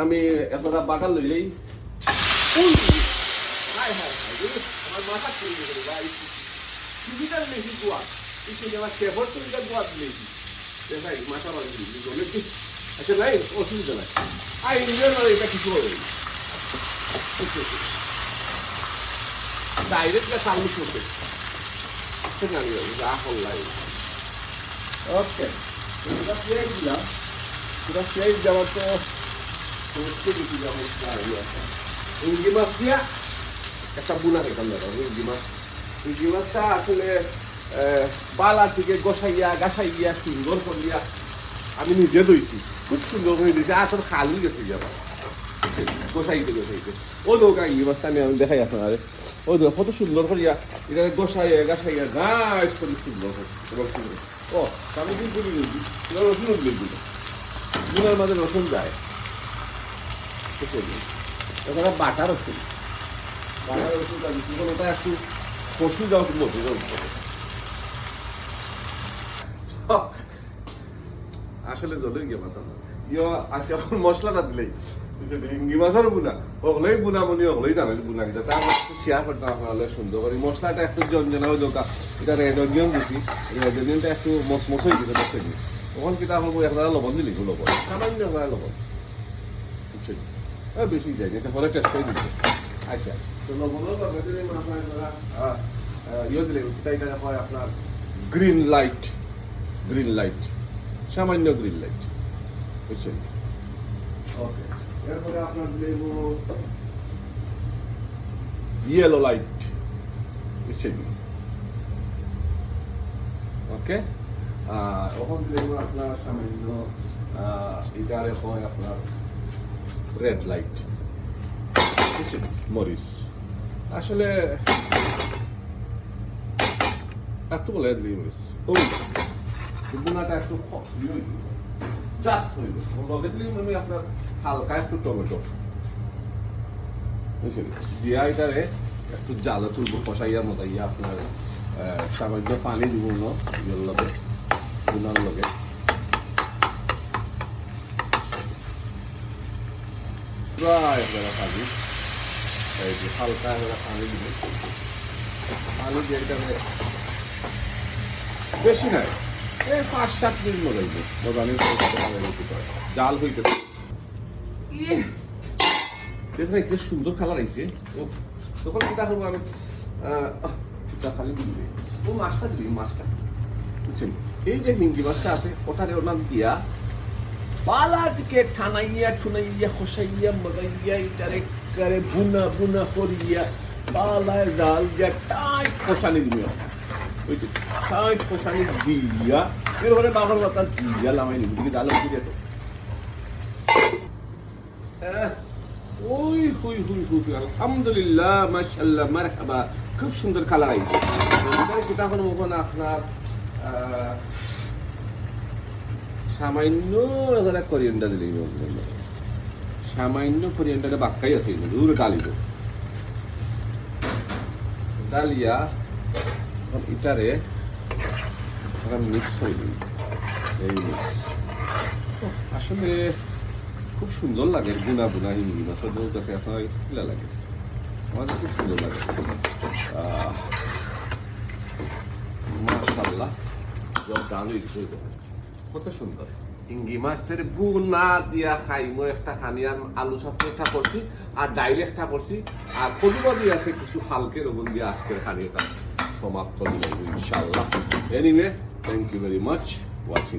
আমি এতটা বাটার লইলেই আমার মাথা চলে গেল ভাই ডিজিটাল মেশিন গোয়া কিছু আমার সেভর তো এটা গোয়া দিয়েছি দেখাই মাথা বাড়ি দিই আচ্ছা নাই অসুবিধা নাই আর নিজের এটা কিছু হবে ডাইরেক্ট চালু করতে না যা হল্লাই ওকে এটা প্লেট দিলাম পুরো প্লেট দেওয়ার তো ইঙ্গি মাছ দিয়া একটা বুনা খেতাম দাদা ইঙ্গি মাছটা আসলে বালা থেকে গোসাইয়া গাছাইয়া সুন্দর করিয়া আমি নিজে দইছি খুব সুন্দর করে দিয়েছি আর তোর খালি গেছে যাবা গোসাইতে ও দোকা ইঙ্গি মাছটা আমি দেখাই আপনার ও কত সুন্দর করিয়া এটা গোসাইয়া গাছাইয়া গাছ করে সুন্দর রসুন ও আমি কিন্তু রসুন উঠলে দিল বুনার মাঝে রসুন যায় ওখানে বাটার রসুন ওটা একটু কষু যাও মধ্যে আসলে জলের গিয়ে মাথা আচ্ছা মশলাটা দিলেই ইঙ্গি মাছের বুনা ওগুলোই বুনা মনি ওগুলোই জানেন বুনা কিনা তার শেয়ার করতাম আপনার সুন্দর করে মশলাটা একটু জঞ্জনাও দোকা এটা রেড অনিয়ন দিছি রেড অনিয়নটা একটু মচমচ হয়ে গেছে দেখতে দিই তখন কিতা হবো একটা লবণ দিলি লবণ সামান্য লবণ বুঝছেন বেশি যায় এটা পরে টেস্ট করে দিচ্ছে আচ্ছা তো লবণও ইয়ে দিলে এটা হয় আপনার গ্রিন লাইট সামান্য গ্রিন লাইট বুঝছেন ওকে এরপরে আপনার দেব ইয়েলো লাইট বুঝছেন ওকে ওখান দেব আপনার সামান্য এটারে হয় আপনার রেড লাইট মরিচ আসলে একটু বলে দিই মরিচ ও বুনাটা একটু জাত হইল লগে দিলে আমি আপনার হালকা একটু টমেটো বুঝছেন দিয়া এটারে একটু জ্বালা তুলবো কষাইয়া মতাইয়া আপনার সামান্য পানি দিব না ইয়ের লগে বুনার লগে প্রায় পানি হালকা পানি দিব পানি দিয়ে এটাকে বেশি নাই এই 5-7 মিনিট মজাইবে মজানির জাল হইতে দেখুন একটা সুন্দর কালার আইছে তখন কিতা করবো আমি খালি দিবি ও মাছটা দিবি মাছটা বুঝছেন এই যে হিঙ্গি মাছটা আছে ওটারে ওনার দিয়া পালা থেকে ঠানাইয়া ঠুনাইয়া খসাইয়া মজাইয়া এটারে করে বুনা করিয়া পালায় জাল দিয়া টাইট কষানি দিবি বুঝছি টাইট কষানি দিয়া এরপরে বাবার মাথা দিয়া লামাই নিবি দিকে ডাল উঠে যেত আলহামদুলিল্লাহ মাশাআল্লাহ মারহাবা খুব সুন্দর কালার আইছে কিতা কোনো ওখানে আপনার সামান্য কোরিয়ান্ডার দিলে সামান্য কোরিয়ান্ডারে বাক্কাই আছে দূরে ডালিব ডালিয়া এটারে মিক্স হয়ে দিই এই মিক্স আসলে খুব সুন্দর লাগে বুনা হিন্দি মাছের কাছে আপনার কিলা লাগে আমাদের খুব সুন্দর লাগে মাশাআল্লাহ ডাল হয়েছে কত সুন্দর ইঙ্গি মাছের বুনা দিয়া খাইমো একটা খানিয়ার আলু সাথে একটা করছি আর ডাইল একটা করছি আর কদুবা দিয়ে আছে কিছু হালকে রবন দিয়ে আজকের খানিয়াটা সমাপ্ত দিলাম ইনশাআল্লাহ anyway thank you very much watching